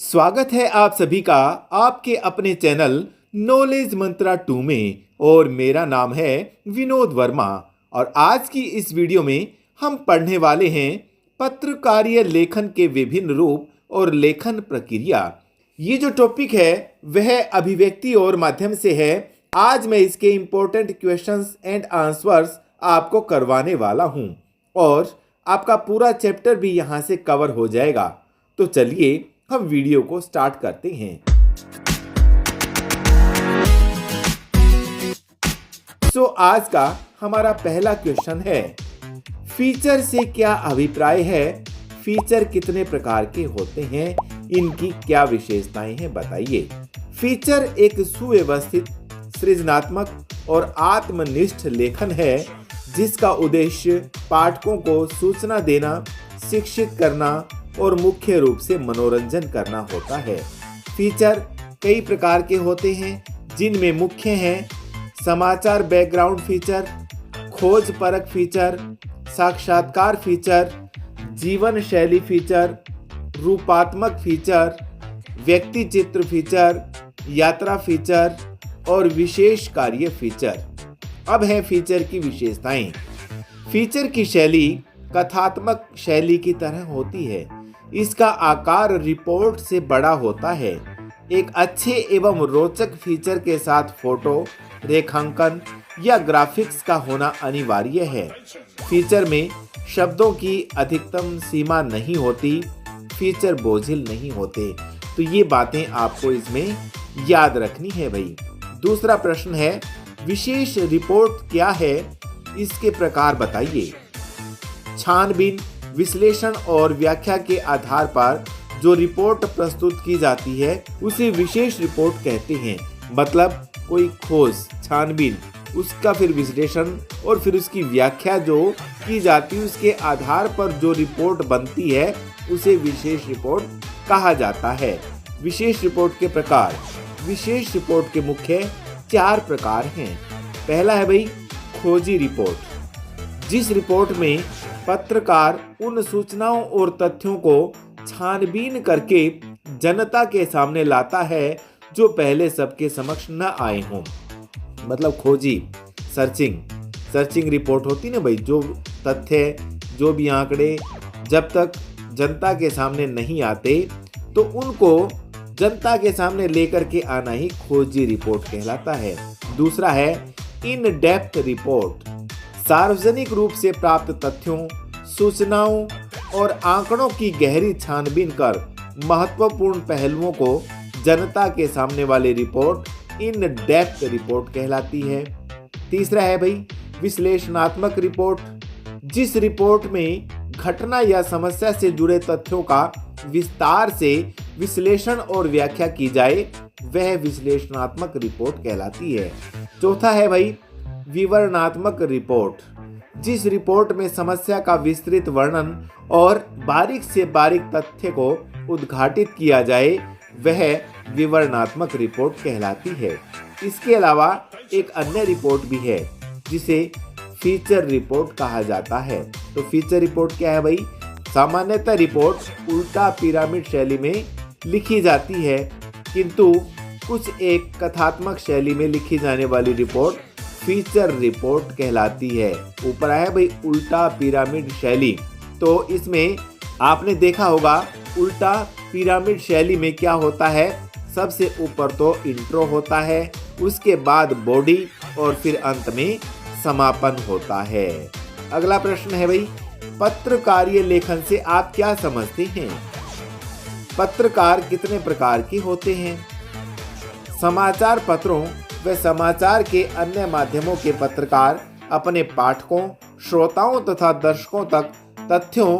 स्वागत है आप सभी का आपके अपने चैनल नॉलेज मंत्रा 2 में। और मेरा नाम है विनोद वर्मा। और आज की इस वीडियो में हम पढ़ने वाले हैं पत्रकारीय लेखन के विभिन्न रूप और लेखन प्रक्रिया। ये जो टॉपिक है वह अभिव्यक्ति और माध्यम से है। आज मैं इसके इम्पोर्टेंट क्वेश्चंस एंड आंसर्स आपको करवाने वाला हूँ और आपका पूरा चैप्टर भी यहाँ से कवर हो जाएगा। तो चलिए हम वीडियो को स्टार्ट करते हैं। आज का हमारा पहला क्वेश्चन है, फीचर से क्या अभिप्राय है? फीचर कितने प्रकार के होते हैं? इनकी क्या विशेषताएं हैं, बताइए। फीचर एक सुव्यवस्थित, सृजनात्मक और आत्मनिष्ठ लेखन है जिसका उद्देश्य पाठकों को सूचना देना, शिक्षित करना और मुख्य रूप से मनोरंजन करना होता है। फीचर कई प्रकार के होते हैं जिनमें मुख्य हैं समाचार बैकग्राउंड फीचर, खोज परक फीचर, साक्षात्कार फीचर, जीवन शैली फीचर, रूपात्मक फीचर, व्यक्ति चित्र फीचर, यात्रा फीचर और विशेष कार्य फीचर। अब है फीचर की विशेषताएं। फीचर की शैली कथात्मक शैली की तरह होती है। इसका आकार रिपोर्ट से बड़ा होता है। एक अच्छे एवं रोचक फीचर के साथ फोटो, रेखांकन या ग्राफिक्स का होना अनिवार्य है। फीचर में शब्दों की अधिकतम सीमा नहीं होती। फीचर बोझिल नहीं होते। तो ये बातें आपको इसमें याद रखनी है भाई। दूसरा प्रश्न है, विशेष रिपोर्ट क्या है? इसके प्रकार बताइए। छानबीन, विश्लेषण और व्याख्या के आधार पर जो रिपोर्ट प्रस्तुत की जाती है उसे विशेष रिपोर्ट कहते हैं। मतलब कोई खोज, छानबीन, उसका फिर विश्लेषण और फिर उसकी व्याख्या जो की जाती है उसके आधार पर जो रिपोर्ट बनती है उसे विशेष रिपोर्ट कहा जाता है। विशेष रिपोर्ट के प्रकार। विशेष रिपोर्ट के मुख्य 4 प्रकार हैं। पहला है भाई खोजी रिपोर्ट, जिस रिपोर्ट में पत्रकार उन सूचनाओं और तथ्यों को छानबीन करके जनता के सामने लाता है जो पहले सबके समक्ष न आए हों। मतलब खोजी, सर्चिंग रिपोर्ट होती ना भाई। जो तथ्य, जो भी आंकड़े जब तक जनता के सामने नहीं आते तो उनको जनता के सामने लेकर के आना ही खोजी रिपोर्ट कहलाता है। दूसरा है इन डेप्थ रिपोर्ट, सार्वजनिक रूप से प्राप्त तथ्यों, सूचनाओं और आंकड़ों की गहरी छानबीन कर महत्वपूर्ण पहलुओं को जनता के सामने वाली रिपोर्ट इन डेप्थ रिपोर्ट कहलाती है। तीसरा है भाई विश्लेषणात्मक रिपोर्ट, जिस रिपोर्ट में घटना या समस्या से जुड़े तथ्यों का विस्तार से विश्लेषण और व्याख्या की जाए वह विश्लेषणात्मक रिपोर्ट कहलाती है। चौथा है भाई विवरणात्मक रिपोर्ट, जिस रिपोर्ट में समस्या का विस्तृत वर्णन और बारीक से बारीक तथ्य को उद्घाटित किया जाए वह विवरणात्मक रिपोर्ट कहलाती है। इसके अलावा एक अन्य रिपोर्ट भी है जिसे फीचर रिपोर्ट कहा जाता है। तो फीचर रिपोर्ट क्या है भाई? सामान्यतः रिपोर्ट उल्टा पिरामिड शैली में लिखी जाती है, किंतु कुछ एक कथात्मक शैली में लिखी जाने वाली रिपोर्ट फीचर रिपोर्ट कहलाती है। ऊपर आया भाई उल्टा पिरामिड शैली। तो इसमें आपने देखा होगा उल्टा पिरामिड शैली में क्या होता है, सबसे ऊपर तो इंट्रो होता है, उसके बाद बॉडी और फिर अंत में समापन होता है। अगला प्रश्न है भाई पत्रकारीय लेखन से आप क्या समझते हैं? पत्रकार कितने प्रकार के होते हैं? समाचार पत्रों व समाचार के अन्य माध्यमों के पत्रकार अपने पाठकों, श्रोताओं तथा दर्शकों तक तथ्यों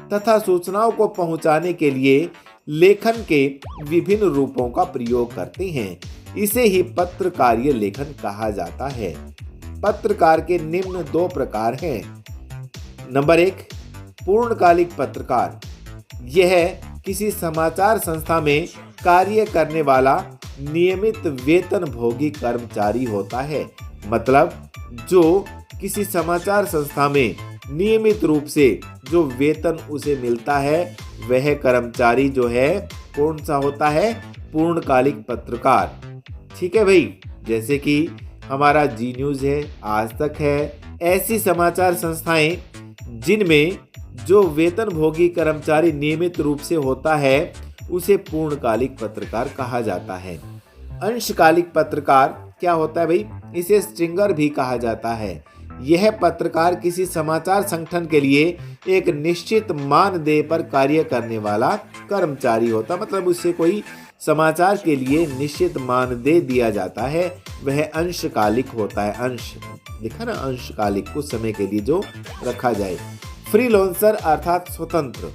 तथा सूचनाओं को पहुंचाने के लिए लेखन के विभिन्न रूपों का प्रयोग करते हैं। इसे ही पत्रकारीय लेखन कहा जाता है। पत्रकार के निम्न 2 प्रकार हैं। नंबर 1 पूर्णकालिक पत्रकार। यह किसी समाचार संस्था में कार्य करने वाला नियमित वेतन भोगी कर्मचारी होता है। मतलब जो किसी समाचार संस्था में नियमित रूप से जो वेतन उसे मिलता है वह कर्मचारी जो है कौन सा होता है? पूर्णकालिक पत्रकार। ठीक है भाई, जैसे कि हमारा जी न्यूज़ है, आज तक है, ऐसी समाचार संस्थाएं जिनमें जो वेतनभोगी कर्मचारी नियमित रूप से होता है उसे पूर्णकालिक पत्रकार कहा जाता है। अंशकालिक पत्रकार क्या होता है भाई? इसे स्ट्रिंगर भी कहा जाता है। यह पत्रकार किसी समाचार संगठन के लिए एक निश्चित मानदेय पर कार्य करने वाला कर्मचारी होता, मतलब उससे कोई समाचार के लिए निश्चित मानदेय दिया जाता है, वह अंशकालिक होता है। अंश लिखा ना, अंशकालिक, कुछ समय के लिए जो रखा जाए। फ्रीलांसर अर्थात स्वतंत्र,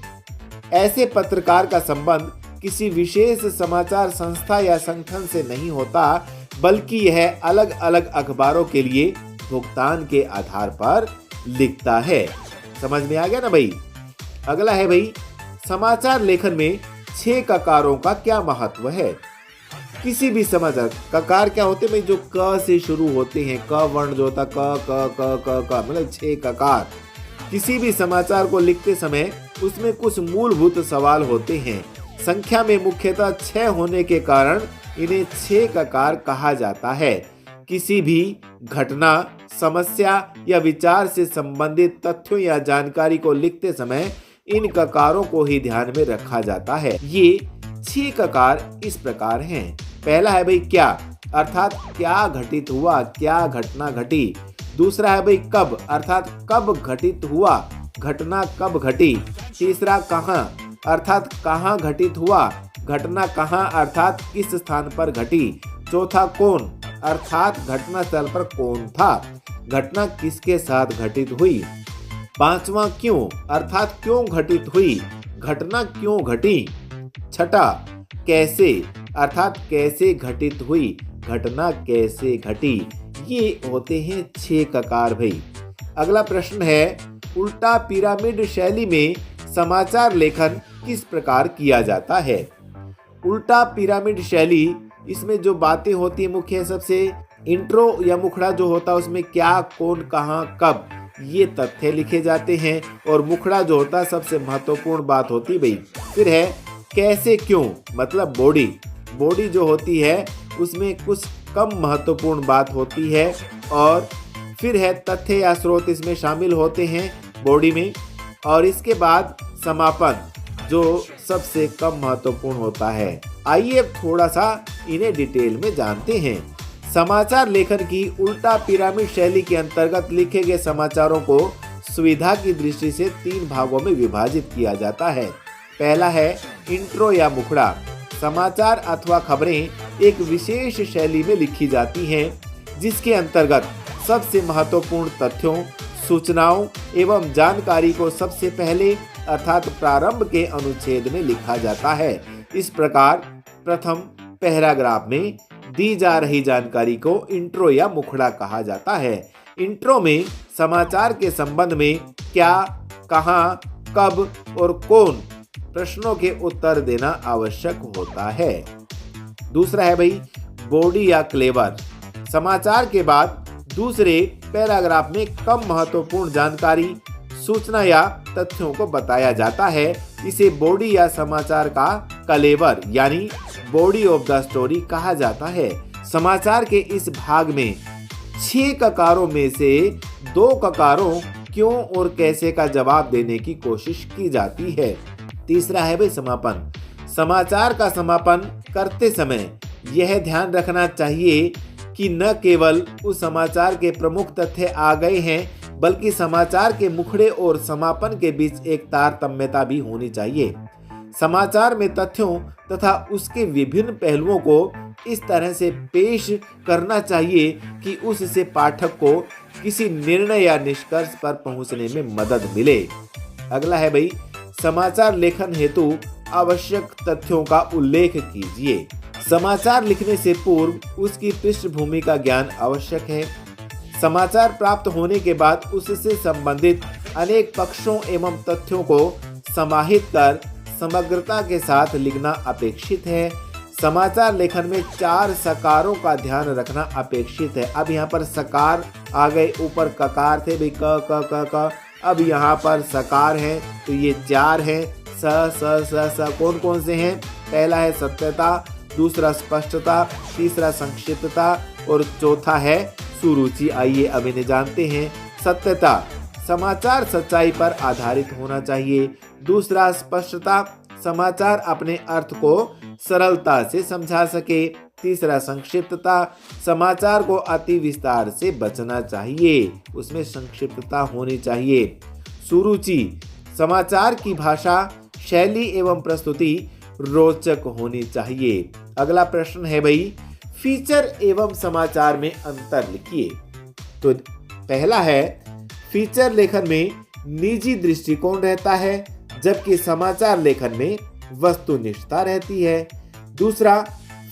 ऐसे पत्रकार का संबंध किसी विशेष समाचार संस्था या संगठन से नहीं होता, बल्कि यह अलग अलग अखबारों के लिए भुगतान के आधार पर लिखता है। समझ में आ गया ना भाई? अगला है भाई, समाचार लेखन में 6 ककारों का क्या महत्व है? किसी भी समाचार, ककार क्या होते हैं भाई? जो क से शुरू होते हैं, क वर्ण जो होता, क मतलब 6 ककार। किसी भी समाचार को लिखते समय उसमें कुछ मूलभूत सवाल होते हैं। संख्या में मुख्यतः 6 होने के कारण इन्हें 6 ककार कहा जाता है। किसी भी घटना, समस्या या विचार से संबंधित तथ्यों या जानकारी को लिखते समय इन ककारों को ही ध्यान में रखा जाता है। ये 6 ककार इस प्रकार हैं। पहला है भाई क्या, अर्थात क्या घटित हुआ, क्या घटना घटी। दूसरा है भाई कब, अर्थात कब घटित हुआ, घटना कब घटी। तीसरा कहाँ, अर्थात कहाँ घटित हुआ, घटना कहाँ अर्थात किस स्थान पर घटी। चौथा कौन, अर्थात घटना स्थल पर कौन था, घटना किसके साथ घटित हुई। पांचवा क्यों, अर्थात क्यों घटित हुई, घटना क्यों घटी। छठा कैसे, अर्थात कैसे घटित हुई, घटना कैसे घटी। ये होते हैं 6 ककार भाई। अगला प्रश्न है, उल्टा पिरामिड शैली में समाचार लेखन किस प्रकार किया जाता है? उल्टा पिरामिड शैली, इसमें जो बातें होती है मुख्य सबसे इंट्रो या मुखड़ा जो होता है उसमें क्या, कौन, कहाँ, कब, ये तथ्य लिखे जाते हैं और मुखड़ा जो होता है सबसे महत्वपूर्ण बात होती भाई। फिर है कैसे क्यों, मतलब बॉडी, बॉडी जो होती है उसमें कुछ कम महत्वपूर्ण बात होती है। और फिर है तथ्य या स्रोत इसमें शामिल होते हैं बॉडी में। और इसके बाद समापन जो सबसे कम महत्वपूर्ण होता है। आइए अब थोड़ा सा इन्हें डिटेल में जानते हैं। समाचार लेखन की उल्टा पिरामिड शैली के अंतर्गत लिखे गए समाचारों को सुविधा की दृष्टि से 3 भागों में विभाजित किया जाता है। पहला है इंट्रो या मुखड़ा। समाचार अथवा खबरें एक विशेष शैली में लिखी जाती हैं, जिसके अंतर्गत सबसे महत्वपूर्ण तथ्यों, सूचनाओं एवं जानकारी को सबसे पहले अर्थात प्रारंभ के अनुच्छेद में लिखा जाता है। इस प्रकार प्रथम पैराग्राफ में दी जा रही जानकारी को इंट्रो या मुखड़ा कहा जाता है। इंट्रो में समाचार के संबंध में क्या, कहाँ, कब और कौन प्रश्नों के उत्तर देना आवश्यक होता है। दूसरा है भाई बॉडी या क्लेवर। समाचार के बाद दूसरे पैराग्राफ में कम महत्वपूर्ण जानकारी, सूचना या तथ्यों को बताया जाता है। इसे बॉडी या समाचार का कलेवर यानी बॉडी ऑफ द स्टोरी कहा जाता है। समाचार के इस भाग में 6 ककारों में से 2 ककारों क्यों और कैसे का जवाब देने की कोशिश की जाती है। तीसरा है भाई समापन। समाचार का समापन करते समय यह ध्यान रखना चाहिए कि न केवल उस समाचार के प्रमुख तथ्य आ गए हैं, बल्कि समाचार के मुखड़े और समापन के बीच एक तारतम्यता भी होनी चाहिए। समाचार में तथ्यों तथा उसके विभिन्न पहलुओं को इस तरह से पेश करना चाहिए कि उससे पाठक को किसी निर्णय या निष्कर्ष पर पहुंचने में मदद मिले। अगला है भाई समाचार लेखन हेतु आवश्यक तथ्यों का उल्लेख कीजिए। समाचार लिखने से पूर्व उसकी पृष्ठभूमि का ज्ञान आवश्यक है। समाचार प्राप्त होने के बाद उससे संबंधित अनेक पक्षों एवं तथ्यों को समाहित कर समग्रता के साथ लिखना अपेक्षित है। समाचार लेखन में 4 सकारों का ध्यान रखना अपेक्षित है। अब यहाँ पर सकार आ गए, ऊपर ककार थे भाई क क क क, अब यहाँ पर सकार है तो ये 4 हैं। स कौन कौन से हैं? पहला है सत्यता, दूसरा स्पष्टता, तीसरा संक्षिप्तता और चौथा है सुरुचि। आइए अब इन्हें जानते हैं। सत्यता, समाचार सच्चाई पर आधारित होना चाहिए। दूसरा स्पष्टता, समाचार अपने अर्थ को सरलता से समझा सके। तीसरा संक्षिप्तता, समाचार को अति विस्तार से बचना चाहिए, उसमें संक्षिप्तता होनी चाहिए। सुरुचि, समाचार की भाषा, शैली एवं प्रस्तुति रोचक होनी चाहिए। अगला प्रश्न है भाई, फीचर एवं समाचार में अंतर लिखिए। तो पहला है, फीचर लेखन में निजी दृष्टिकोण रहता है, जबकि समाचार लेखन में वस्तुनिष्ठता रहती है। दूसरा,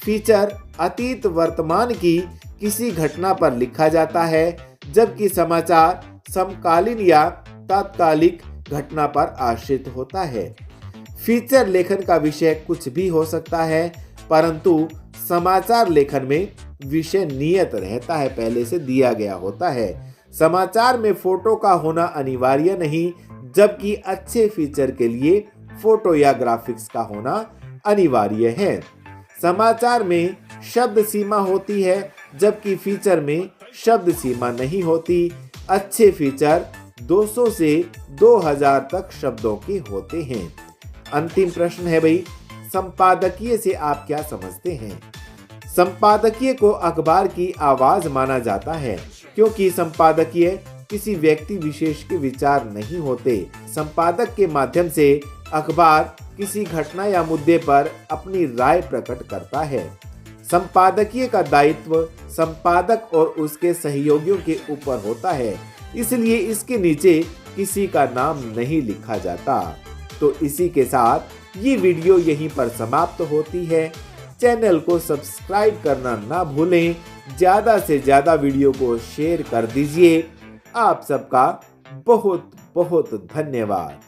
फीचर अतीत वर्तमान की किसी घटना पर लिखा जाता है, जबकि समाचार समकालीन या तात्कालिक घटना पर आश्रित होता है। फीचर लेखन का विषय कुछ भी हो सकता है, परंतु समाचार लेखन में विषय नियत रहता है, पहले से दिया गया होता है। समाचार में फोटो का होना अनिवार्य नहीं, जबकि अच्छे फीचर के लिए फोटो या ग्राफिक्स का होना अनिवार्य है। समाचार में शब्द सीमा होती है, जबकि फीचर में शब्द सीमा नहीं होती। अच्छे फीचर 200 से 2000 तक शब्दों के होते हैं। अंतिम प्रश्न है भाई, संपादकीय से आप क्या समझते हैं? संपादकीय को अखबार की आवाज माना जाता है, क्योंकि संपादकीय किसी व्यक्ति विशेष के विचार नहीं होते। संपादक के माध्यम से अखबार किसी घटना या मुद्दे पर अपनी राय प्रकट करता है। संपादकीय का दायित्व संपादक और उसके सहयोगियों के ऊपर होता है, इसलिए इसके नीचे किसी का नाम नहीं लिखा जाता। तो इसी के साथ ये वीडियो यहीं पर समाप्त होती है। चैनल को सब्सक्राइब करना ना भूलें, ज़्यादा से ज़्यादा वीडियो को शेयर कर दीजिए। आप सबका बहुत बहुत धन्यवाद।